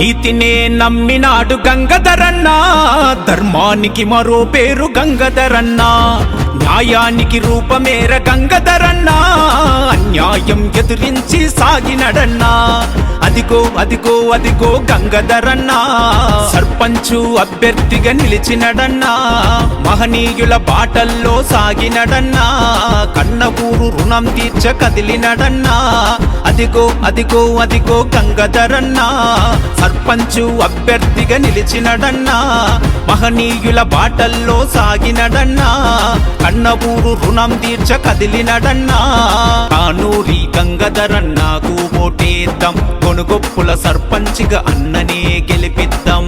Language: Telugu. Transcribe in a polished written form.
నీతినే నమ్మినాడు గంగధరన్న, ధర్మానికి మరో పేరు గంగధరన్న, న్యాయానికి రూపమేర గంగధరన్న, అన్యాయం ఎదురించి సాగినడన్నా. అదిగో అదిగో అదిగో గంగధరన్న, సర్పంచు అభ్యర్థిగా నిలిచినడన్నా, మహనీయుల బాటల్లో సాగినడన్నా, కన్న ఊరు రుణం తీర్చ కదిలినడన్నా. అదిగో అదిగో అదిగో గంగధరన్న, సర్పంచు అభ్యర్థిగా నిలిచినడన్నా, మహనీయుల బాటల్లో సాగినడన్నా, కన్న ఊరు రుణం తీర్చ కదిలినడన్నా. కానూరి గంగధరన్నకు ఓటేద్దాం, కొనుగొప్పుల సర్పంచిగా అన్ననే గెలిపిద్దాం.